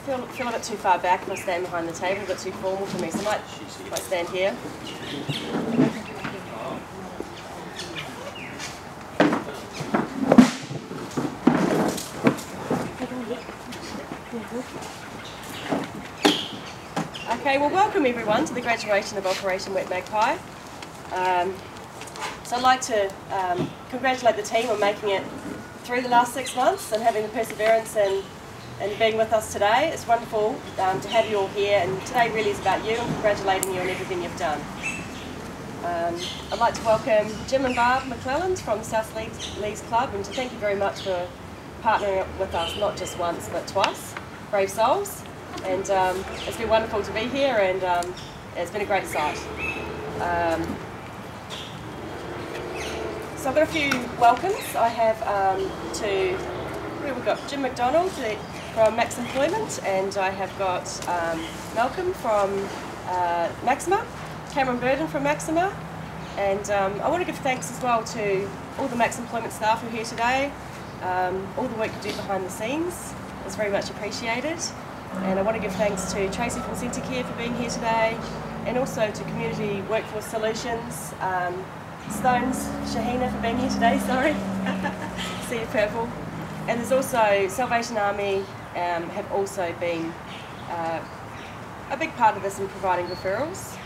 feel a bit too far back if I stand behind the table, a bit too formal for me, so I might stand here. Okay, well, welcome everyone to the graduation of Operation Wet Magpie. So I'd like to congratulate the team on making it through the last 6 months and having the perseverance and being with us today. It's wonderful to have you all here, and today really is about you and congratulating you on everything you've done. I'd like to welcome Jim and Barb McClelland from South Leeds Club, and to thank you very much for partnering with us not just once but twice. Brave souls, and it's been wonderful to be here, and it's been a great sight. So I've got a few welcomes. I have we've got Jim McDonald from Max Employment, and I have got Malcolm from Maxima, Cameron Burden from Maxima, and I want to give thanks as well to all the Max Employment staff who are here today. All the work you do behind the scenes is very much appreciated, and I want to give thanks to Tracy from Centacare for being here today, and also to Community Workforce Solutions, Stones, Shahina for being here today, sorry, see you purple, and there's also Salvation Army have also been a big part of this in providing referrals.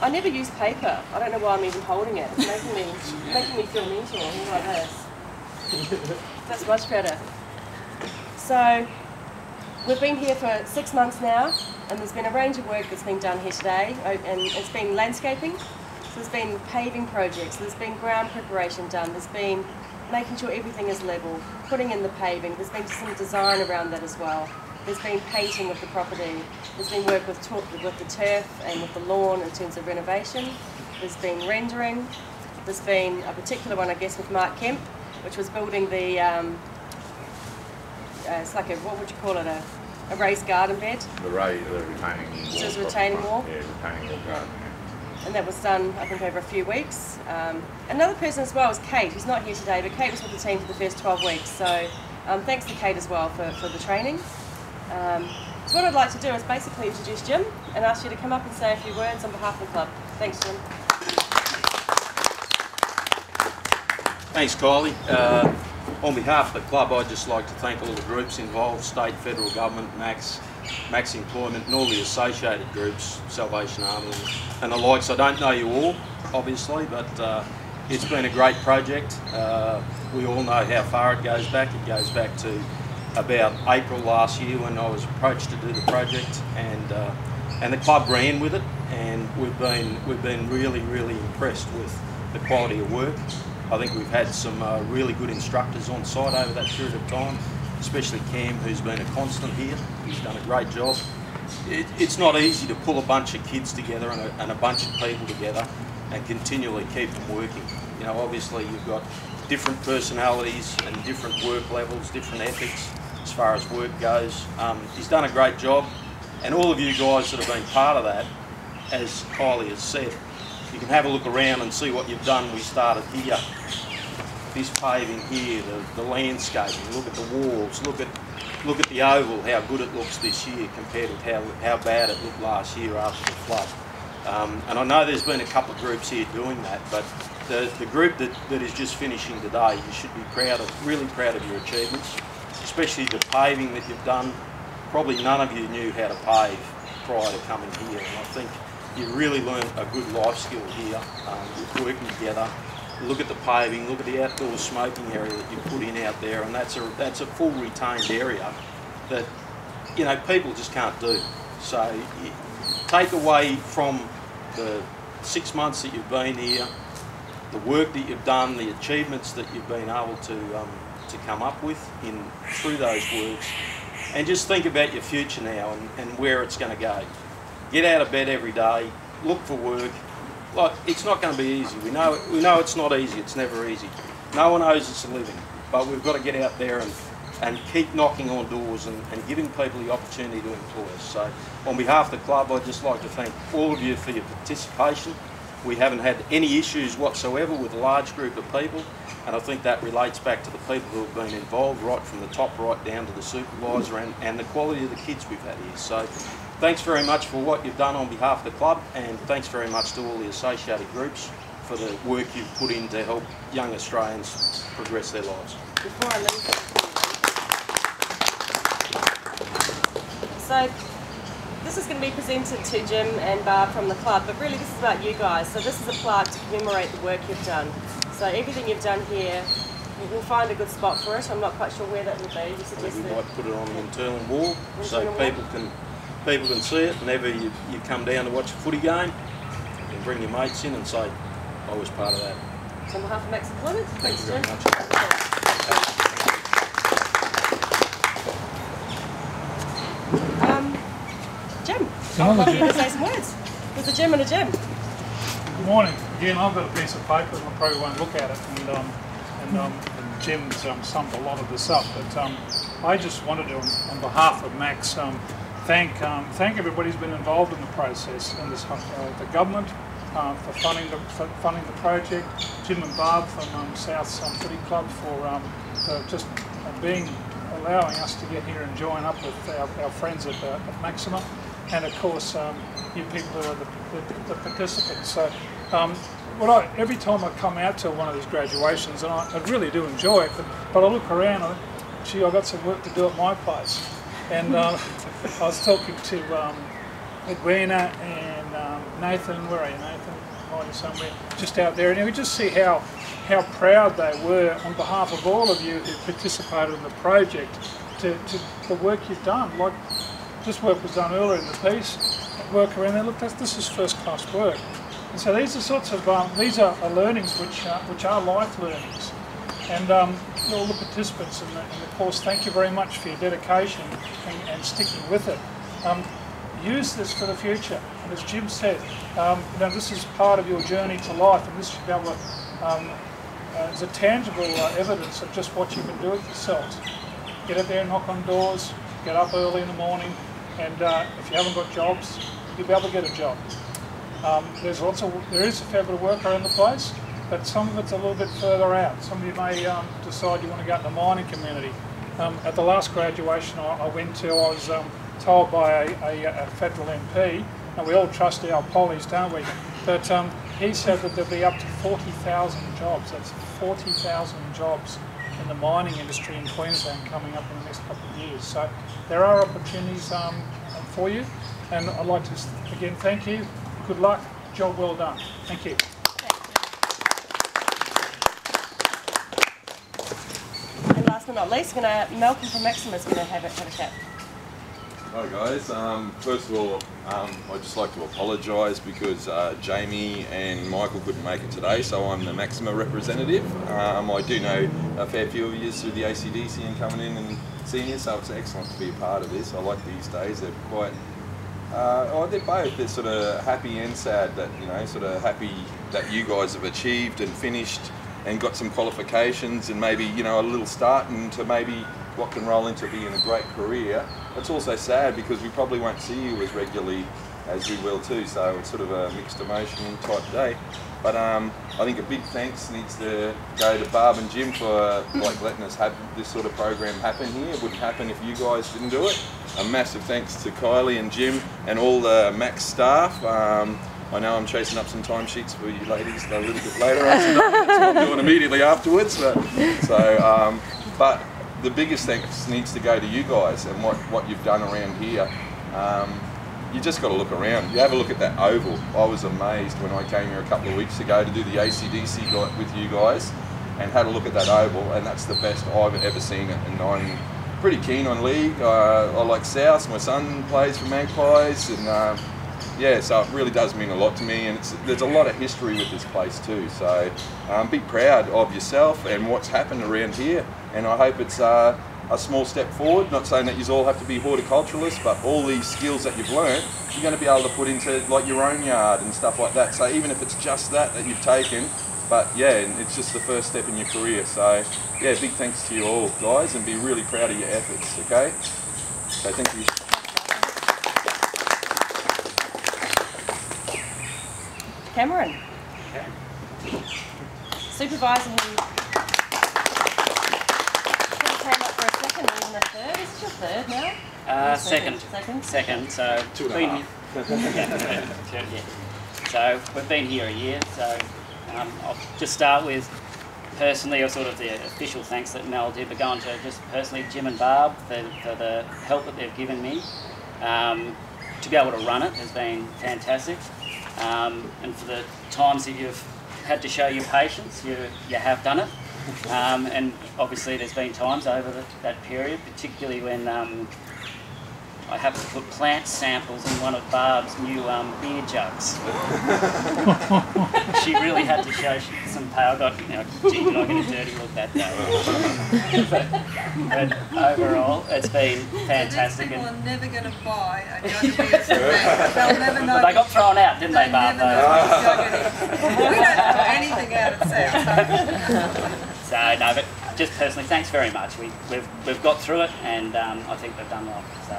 I never use paper. I don't know why I'm even holding it. It's making me feel mental like this. That's much better. So we've been here for 6 months now, and there's been a range of work that's been done here today, and it's been landscaping. So there's been paving projects, there's been ground preparation done, there's been making sure everything is level, putting in the paving, there's been some design around that as well. There's been painting of the property, there's been work with the turf and with the lawn in terms of renovation, there's been rendering, there's been a particular one I guess with Mark Kemp, which was building the, it's like a, what would you call it, a raised garden bed? The retaining wall. So it's a retaining wall? Yeah, retaining wall garden. And that was done, I think, over a few weeks. Another person as well is Kate, who's not here today, but Kate was with the team for the first 12 weeks. So thanks to Kate as well for the training. So what I'd like to do is basically introduce Jim and ask you to come up and say a few words on behalf of the club. Thanks, Jim. Thanks, Kylie. On behalf of the club, I'd just like to thank all the groups involved, state, federal government, Max Employment, and all the associated groups, Salvation Army and the likes. I don't know you all, obviously, but it's been a great project. We all know how far it goes back. It goes back to about April last year when I was approached to do the project, and the club ran with it, and we've been really impressed with the quality of work. I think we've had some really good instructors on site over that period of time, especially Cam, who's been a constant here. He's done a great job. It's not easy to pull a bunch of kids together and a bunch of people together and continually keep them working. You know, obviously you've got different personalities and different work levels, different ethics as far as work goes. He's done a great job, and all of you guys that have been part of that, as Kylie has said, you can have a look around and see what you've done. We started here, this paving here, the landscaping, look at the walls, look at the oval, how good it looks this year compared with how bad it looked last year after the flood. And I know there's been a couple of groups here doing that, but the group that is just finishing today, you should be really proud of your achievements, especially the paving that you've done. Probably none of you knew how to pave prior to coming here, and I think you've really learned a good life skill here with working together. Look at the paving, look at the outdoor smoking area that you put in out there, and that's a full retained area that, you know, people just can't do. So take away from the 6 months that you've been here, the work that you've done, the achievements that you've been able to come up with through those works, and just think about your future now and where it's going to go. Get out of bed every day, look for work. Like, it's not going to be easy. We know it's not easy. It's never easy. No one owes us a living, but we've got to get out there and keep knocking on doors and giving people the opportunity to employ us. So on behalf of the club, I'd just like to thank all of you for your participation We haven't had any issues whatsoever with a large group of people, and I think that relates back to the people who have been involved right from the top right down to the supervisor and the quality of the kids we've had here. So thanks very much for what you've done on behalf of the club, and thanks very much to all the associated groups for the work you've put in to help young Australians progress their lives. Before I leave, so this is going to be presented to Jim and Barb from the club, but really this is about you guys. So this is a plaque to commemorate the work you've done. So everything you've done here, we'll find a good spot for it. I'm not quite sure where that will be. You suggest We that might put it on the internal wall so Internal wall? people can see it. Whenever you come down to watch a footy game, you can bring your mates in and say, I was part of that. So on behalf of Max Employment, Thank thanks you very Jim. much. Jim, I'd like you to say some words. There's a Jim and a Jim. Good morning. Again, I've got a piece of paper and I probably won't look at it, and Jim's summed a lot of this up, but I just wanted to, on behalf of Max, thank everybody who's been involved in the process, and this, the government for funding the project, Jim and Barb from South Footy Club for just allowing us to get here and join up with our friends at Maxima, and of course you people who are the participants. So every time I come out to one of these graduations, and I really do enjoy it, but I look around and gee, I've got some work to do at my place. And I was talking to Edwina and Nathan, where are you, Nathan? Hiding somewhere, just out there, and you could just see how proud they were on behalf of all of you who participated in the project to the work you've done. Like this work was done earlier in the piece, work around there, look, this is first class work. And so these are sorts of, these are learnings which are life learnings. And all the participants in the course, thank you very much for your dedication and sticking with it. Use this for the future. And as Jim said, this is part of your journey to life, and this should be able to, as a tangible evidence of just what you can do it yourselves. Get out there, knock on doors, get up early in the morning, and if you haven't got jobs, you'll be able to get a job. There is a fair bit of work around the place, but some of it's a little bit further out. Some of you may decide you want to go to the mining community. At the last graduation I went to, I was told by a federal MP, and we all trust our pollies, don't we? But he said that there'll be up to 40,000 jobs. That's 40,000 jobs in the mining industry in Queensland coming up in the next couple of years. So there are opportunities for you, and I'd like to again thank you. Good luck. Job well done. Thank you. And last but not least, Malcolm from Maxima is going to have a chat. Hi guys, first of all I'd just like to apologise because Jamie and Michael couldn't make it today, so I'm the Maxima representative. I do know a fair few of you through the ACDC and coming in and seeing you, so it's excellent to be a part of this. I like these days, they're quite, they're both, they're sort of happy and sad that, sort of happy that you guys have achieved and finished and got some qualifications and maybe, a little start into maybe what can roll into being a great career. It's also sad because we probably won't see you as regularly as we will too, so it's sort of a mixed emotion type day. But I think a big thanks needs to go to Barb and Jim for letting us have this sort of program happen here. It wouldn't happen if you guys didn't do it. A massive thanks to Kylie and Jim and all the Max staff. I know I'm chasing up some timesheets for you ladies a little bit later on today. That's what I'm doing immediately afterwards. But the biggest thanks needs to go to you guys and what you've done around here. You just got to look around. You have a look at that oval. I was amazed when I came here a couple of weeks ago to do the ACDC with you guys and had a look at that oval, and that's the best I've ever seen it. And I'm pretty keen on league. I like South. My son plays for Magpies, and yeah, so it really does mean a lot to me, and there's a lot of history with this place too. So be proud of yourself and what's happened around here, and I hope it's a small step forward. Not saying that you all have to be horticulturalists, but all these skills that you've learned, you're going to be able to put into like your own yard and stuff like that. So even if it's just that you've taken, but yeah, it's just the first step in your career. So yeah, big thanks to you all guys, and be really proud of your efforts. Okay, so thank you. Cameron. Okay. Supervisor who came up for a second and then a third. Is this your third now? Second. Second. So Two and a half. Yeah. So we've been here a year. So I'll just start with personally, or sort of the official thanks that Mel did, but going to just personally Jim and Barb for the help that they've given me. To be able to run it has been fantastic, and for the times that you've had to show your patience, you have done it. And obviously there's been times over that period, particularly when I happened to put plant samples in one of Barb's new beer jugs. She really had to show some power. Got, gee, did I get a dirty look that day? but overall, it's been fantastic. So these people are never going to buy a jug of beer from me. They'll never know. But they got thrown out, didn't they, Barb? We don't put anything out at South. So no, but just personally, thanks very much. We've got through it, and I think we've done well. So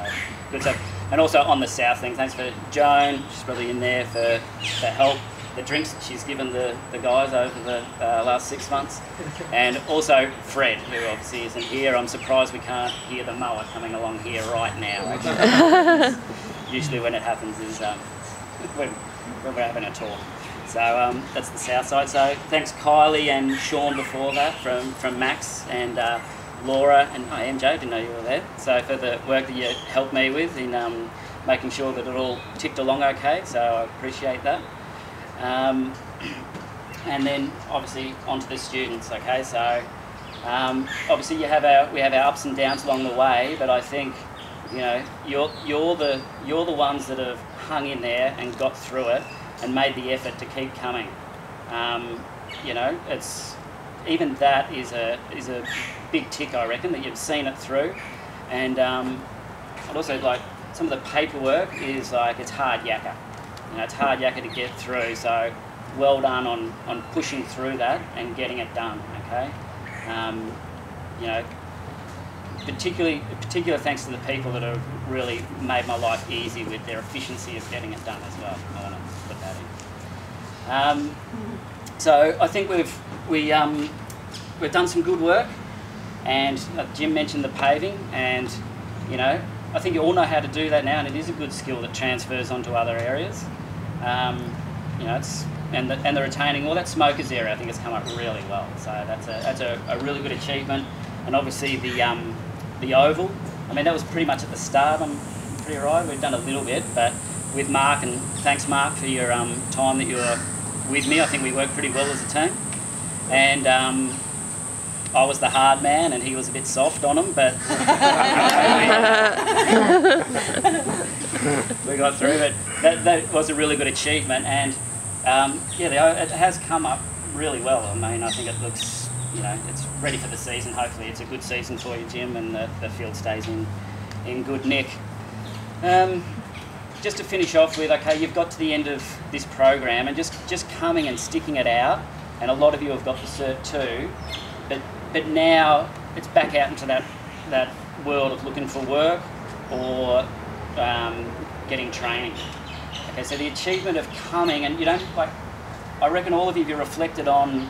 good stuff. And also on the South thing, thanks for Joan. She's probably in there for help. The drinks that she's given the guys over the last 6 months, and also Fred, who obviously isn't here. I'm surprised we can't hear the mower coming along here right now. Usually when it happens is when we're having a talk. So that's the South side. So thanks Kylie and Sean before that from Max, and Laura and MJ, didn't know you were there. So for the work that you helped me with in making sure that it all ticked along okay. So I appreciate that. And then obviously onto the students. Okay, so obviously we have our ups and downs along the way, but I think you're the ones that have hung in there and got through it and made the effort to keep coming. It's even that is a big tick, I reckon, that you've seen it through. And I'd also like some of the paperwork is like it's hard yakka. It's hard yakka to get through. So well done on pushing through that and getting it done. Okay. Particular thanks to the people that have really made my life easy with their efficiency of getting it done as well. I want to put that in. So I think we've done some good work, and Jim mentioned the paving, and I think you all know how to do that now, and it is a good skill that transfers onto other areas. And the retaining all that smokers area, I think has come up really well. So that's a really good achievement, and obviously the oval. I mean, that was pretty much at the start. I'm pretty right. We've done a little bit, but with Mark, and thanks Mark for your time that you were with me. I think we worked pretty well as a team, and I was the hard man and he was a bit soft on him, but we got through it. That was a really good achievement, and it has come up really well. I mean, I think it looks, it's ready for the season. Hopefully it's a good season for you, Jim, and the field stays in good nick. Just to finish off with, okay, you've got to the end of this program and just coming and sticking it out, and a lot of you have got the cert too, but now it's back out into that world of looking for work or getting training. Okay, so the achievement of coming, and I reckon all of you reflected on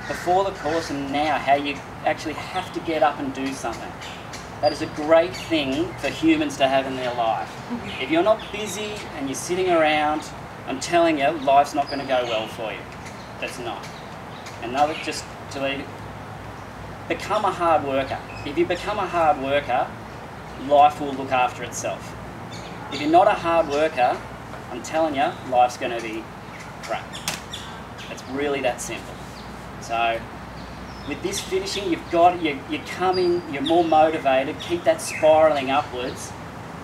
before the course and now how you actually have to get up and do something. That is a great thing for humans to have in their life. If you're not busy and you're sitting around, I'm telling you, life's not going to go well for you. That's not. Another, just to leave, become a hard worker. If you become a hard worker, life will look after itself. If you're not a hard worker, I'm telling you, life's going to be crap. It's really that simple. So with this finishing, you're coming, you're more motivated, keep that spiralling upwards,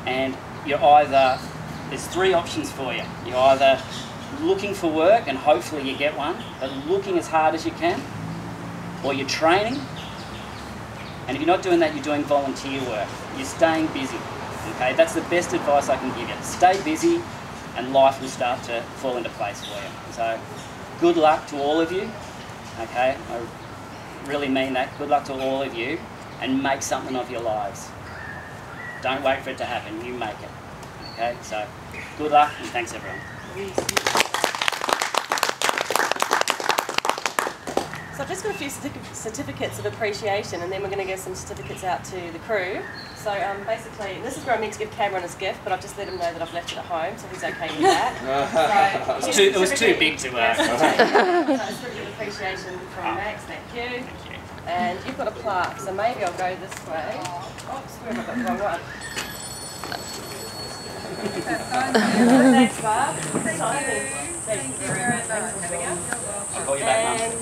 and there's three options for you. You're either looking for work and hopefully you get one, but looking as hard as you can, or you're training, and if you're not doing that, you're doing volunteer work. You're staying busy, okay? That's the best advice I can give you. Stay busy and life will start to fall into place for you. So good luck to all of you, okay? I really mean that. Good luck to all of you, and make something of your lives. Don't wait for it to happen, you make it. Okay, so good luck and thanks everyone. So I've just got a few certificates of appreciation, and then we're going to give some certificates out to the crew. So basically, this is where I meant to give Cameron his gift, but I've just let him know that I've left it at home, so he's okay with that. So, it was too big to yeah, so a certificate of appreciation from Max, thank you. And you've got a plaque, so maybe I'll go this way. Oops, where have I got the wrong one? Thanks, Barb. Thank you very much. I'll call you back, Mum. And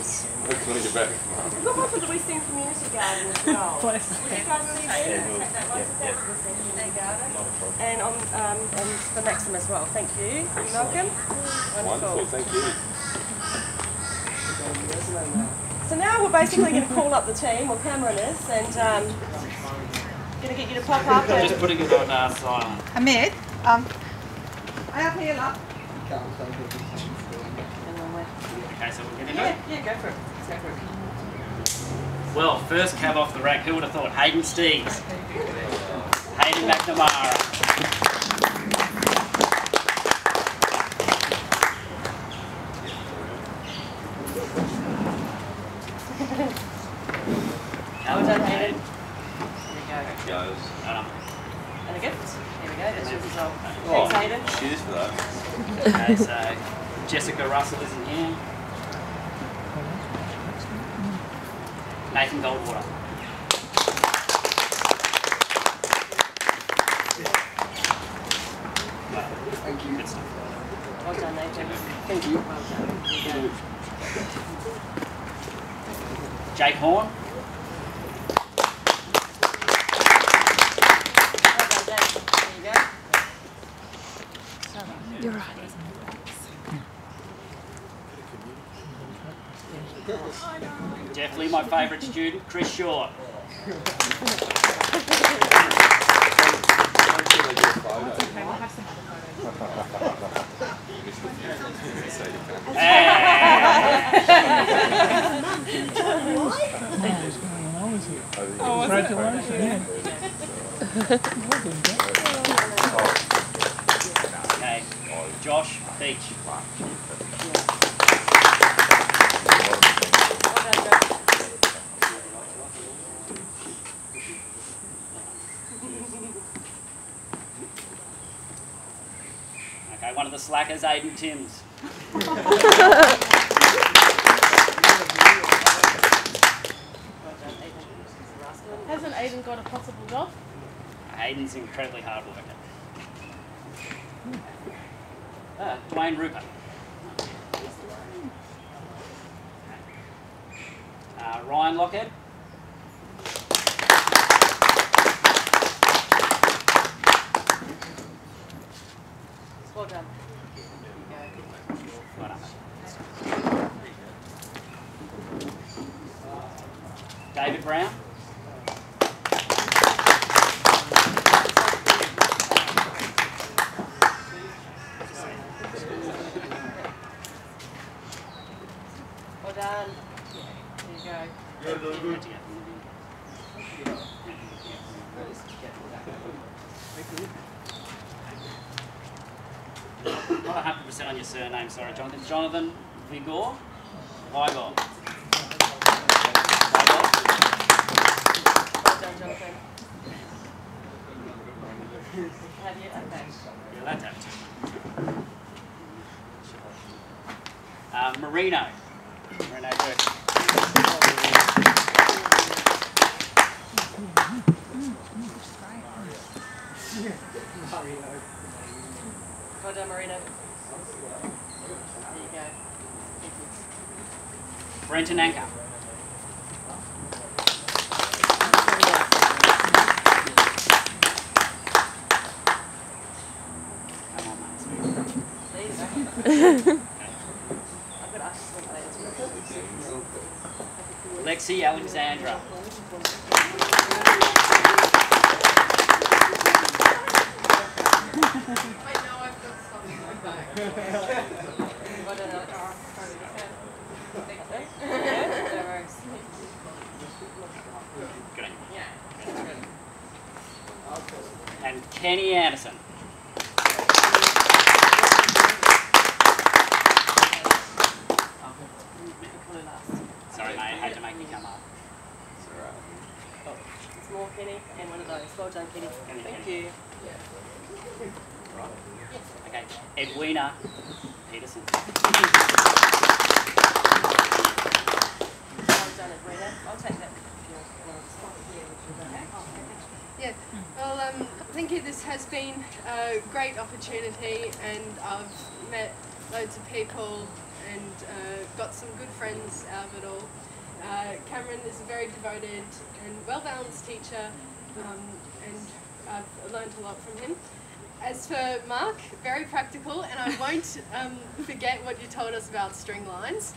we've got one for the West End Community Garden as well. Would you guys see that? Take that one to that West End Community Garden. And for Maxim as well. Thank you. Malcolm. Wonderful, thank you. So now we're basically going to call up the team, or Cameron is, and going to get you to pop up. I'm just putting it on silent. Hamid, I have here, love. Okay, so we're going to do it? Yeah, go for it. Let's go for it. Well, first cab off the rank, who would have thought? Hayden Steeves. Hayden McNamara. Well done, Hayden. There you go. And a gift. Here we go, that's your result. Thanks, Hayden. Cheers for that. Okay, so Jessica Russell isn't here. Nathan Goldwater. Thank you. Good stuff. Well done, Nathan. Thank you. Well done. Here you go. Jake Horn. Well done, Jake. There you go. You're right. Definitely my favourite student, Chris Short. Congratulations. Okay, Josh Beach. Well done, Josh. Okay, one of the slackers, Aiden Timms. Hasn't Aiden got a possible job? Aiden's incredibly hard worker. Dwayne Rupert. Ryan Lockhead. Well done. Well done. David Brown. Well done. There you go. Not 100% on your surname, sorry, Jonathan. Jonathan Vigor. Vigor. Well done, Jonathan. Have you? Okay. Yeah, that's it. Marino. Marino Burke. Well done, Marina. There you go. Thank you. Brenton Anker. Come on, mate. There you go. I've got to ask you something later. Lexi Alexandra. Well done, Alex. Good. And Kenny Anderson. Sorry, mate. more, Kenny, and one of those. Well done, Kenny. Thank you. Okay, Edwina Peterson. Well done, Edwina. I'll take that. Yeah, well, thank you. This has been a great opportunity, and I've met loads of people and got some good friends out of it all. Cameron is a very devoted and well-balanced teacher, and I've learned a lot from him. As for Mark, very practical, and I won't forget what you told us about string lines.